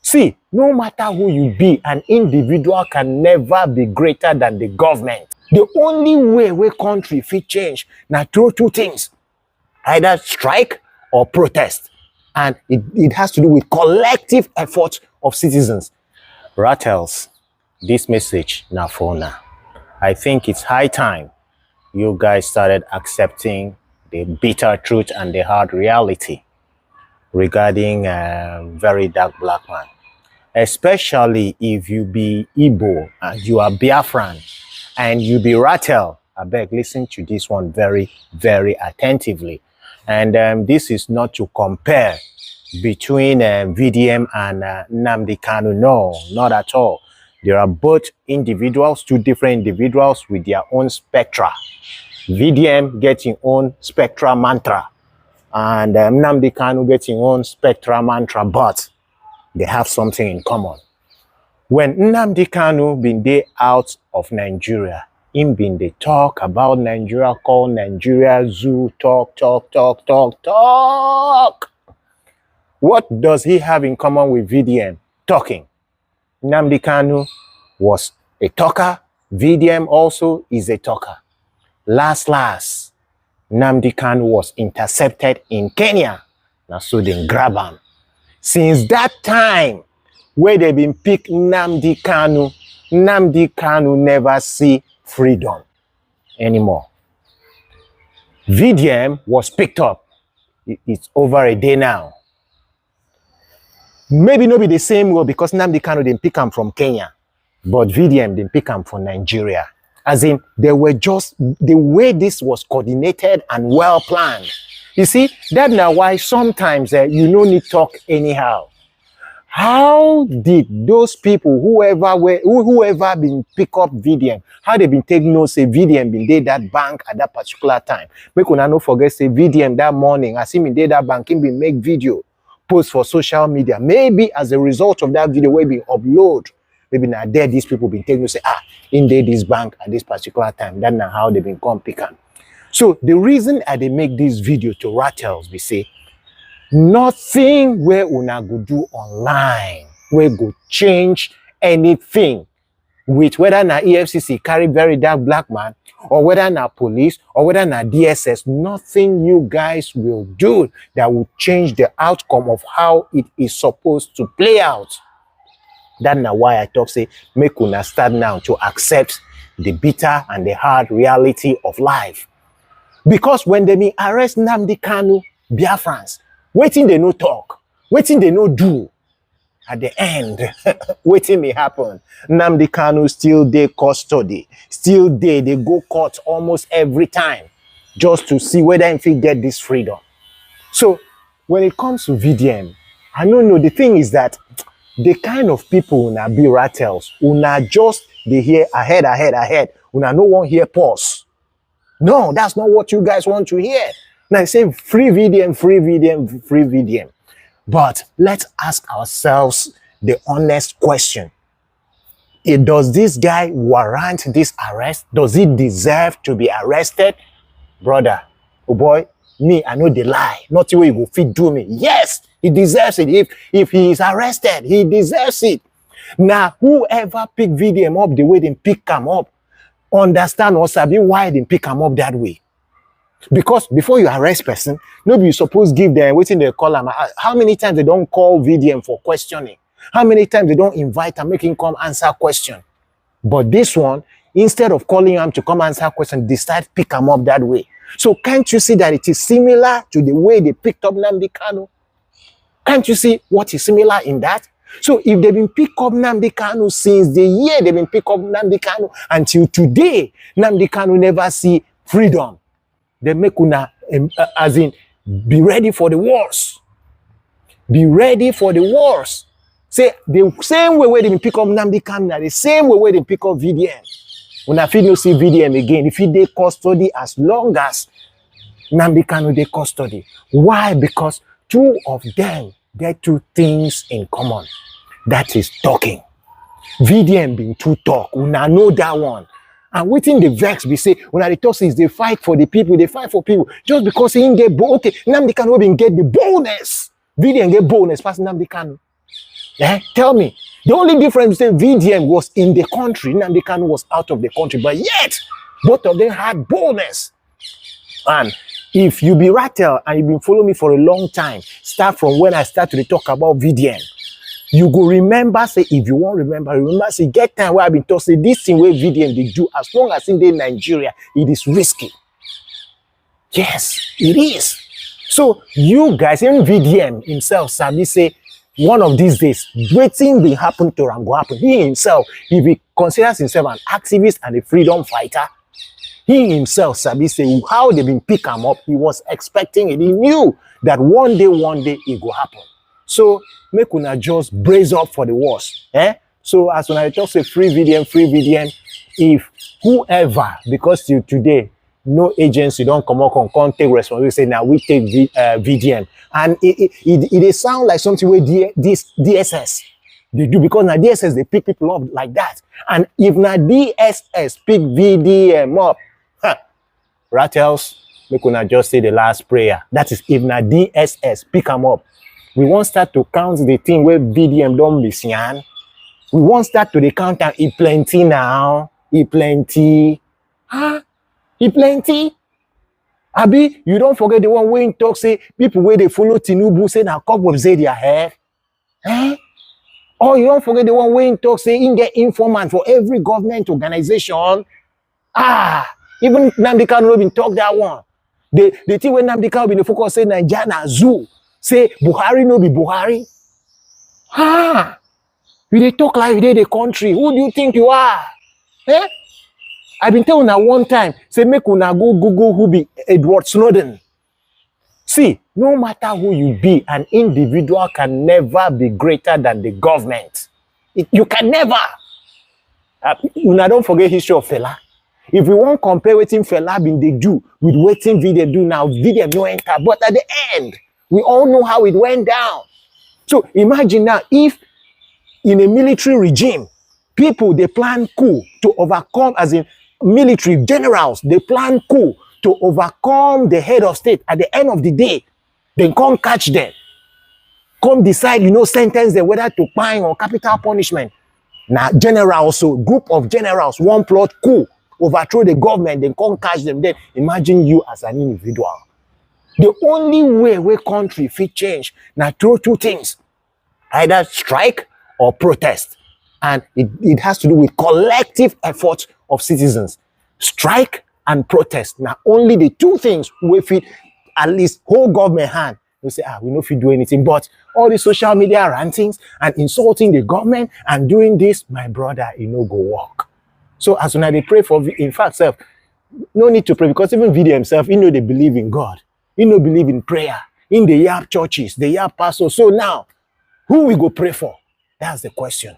See, no matter who you be, an individual can never be greater than the government. The only way where country fit change now through two things, either strike or protest. And it has to do with collective efforts of citizens. Ratels, this message now for now. I think it's high time you guys started accepting the bitter truth and the hard reality regarding very dark black man. Especially if you be Igbo and you are Biafran and you be Ratel. I beg, listen to this one very, very attentively. And this is not to compare between VDM and Nnamdi Kanu. No, not at all. There are both individuals, two different individuals with their own spectra. VDM gets his own spectra mantra, and Nnamdi Kanu gets his own spectra mantra, but they have something in common. When Nnamdi Kanu been there out of Nigeria, him been they talk about Nigeria, call Nigeria zoo, talk. What does he have in common with VDM? Talking. Nnamdi Kanu was a talker. VDM also is a talker. Last, Nnamdi Kanu was intercepted in Kenya. Now so they grab him. Since that time, where they been pick Nnamdi Kanu never see freedom anymore. VDM was picked up. It's over a day now. Maybe not be the same way because Nnamdi Kanu didn't pick him from Kenya, but VDM didn't pick him from Nigeria. As in, they were just the way this was coordinated and well planned. You see, that's now why sometimes you no need talk anyhow. How did those people, whoever been pick up VDM, how they been taking notes, say VDM been there that bank at that particular time? Make una no forget, say VDM that morning, as him in there that bank, him been make video, post for social media. Maybe as a result of that video, where been upload, maybe now there these people been taking say, in there this bank at this particular time. That's now how they been come pick on. So the reason I they make this video to Ratels, we say, nothing where una go do online, where go change anything with whether na Efcc carry very dark black man, or whether na police, or whether na DSS, nothing you guys will do that will change the outcome of how it is supposed to play out. That's now why I talk, say, make una start now to accept the bitter and the hard reality of life. Because when they may arrest Nnamdi Kanu, Biafrans, waiting they no talk, waiting they no do. At the end, waiting may happen. Nnamdi Kanu still dey custody, still they go court almost every time, just to see whether if he get this freedom. So when it comes to VDM, I don't know. The thing is that the kind of people una be Ratels, una just they hear ahead, una no one hear pause. No, that's not what you guys want to hear. Now, I say free VDM. But let's ask ourselves the honest question. Does this guy warrant this arrest? Does he deserve to be arrested? Brother, oh boy, me, I know the lie. Not the way you go fit do me. Yes, he deserves it. If he is arrested, he deserves it. Now, whoever pick VDM up the way they pick him up, understand or sabi why they pick him up that way. Because before you arrest person, nobody you supposed give them waiting they call them. How many times they don't call VDM for questioning? How many times they don't invite and make him come answer question? But this one, instead of calling him to come answer question, they start pick him up that way. So can't you see that it is similar to the way they picked up Nnamdi Kanu? Can't you see what is similar in that? So if they've been pick up Nnamdi Kanu since the year they've been pick up Nnamdi Kanu until today, Nnamdi Kanu never see freedom. They make una, as in, be ready for the wars. Be ready for the wars. Say, the same way where they pick up Nnamdi Kanu, the same way where they pick up VDM. When I feel no see VDM again, if he dey custody as long as Nnamdi Kanu dey custody. Why? Because two of them get two things in common. That is talking. VDM being too talk. Una know that one. And waiting the vex we say when the talk is they fight for the people, they fight for people just because he didn't get okay. Nnamdi Kanu didn't get the bonus. VDM get bonus past Nnamdi Kanu. Tell me. The only difference is that VDM was in the country, Nnamdi Kanu was out of the country, but yet both of them had boldness. And if you be Ratel and you've been following me for a long time, start from when I started to talk about VDM, you go remember, say, if you won't remember, say, get time where I've been told, say, this thing where VDM they do, as long as in Nigeria, it is risky. Yes, it is. So you guys, even VDM himself, Sabi say, one of these days, waiting will happen to him, go happen. He himself, if he considers himself an activist and a freedom fighter, he himself, Sabi say, how they've been pick him up, he was expecting it. He knew that one day it will happen. So make una just brace up for the worst. So as when I just say free VDM, if whoever, because till today, no agency don't come up and can't take responsibility, say now we take VDM. And it sound like something where DSS they do, because now DSS they pick people up like that. And if now DSS pick VDM up, Ratels, we could not just say the last prayer. That is if now DSS pick them up. We won't start to count the thing where VDM don't miss. We won't start to the count and it plenty now. It plenty. It plenty. Abi, you don't forget the one when talk say people where they follow Tinubu say now couple of say their hair. Or you don't forget the one when talk say in get informant for every government organization. Even Nnamdi Kanu been talk that one. The thing when Nnamdi Kanu been focus say Nigeria zoo. Say Buhari no be Buhari. You they talk like they the country. Who do you think you are? I've been telling una one time, say make una go Google who be Edward Snowden. See, no matter who you be, an individual can never be greater than the government. You can never. Una don't forget history of Fela. If we want to compare what Fela been they do with what video do now, video no enter. But at the end, we all know how it went down. So imagine now if in a military regime, people they plan coup to overcome, as in military generals, they plan coup to overcome the head of state. At the end of the day, they can't catch them. Come decide, sentence them whether to fine or capital punishment. Now, generals, so group of generals, one plot coup, overthrow the government, they can't catch them. Then imagine you as an individual. The only way where country fit change, now through two things, either strike or protest. And it has to do with collective efforts of citizens. Strike and protest. Now, only the two things we fit at least whole government hand. We say, we know if you do anything. But all the social media rantings and insulting the government and doing this, my brother, go work. So as when they pray for, in fact, self, no need to pray, because even video himself, they believe in God. Believe in prayer. In the Yap churches, the Yap pastors. So now, who we go pray for? That's the question.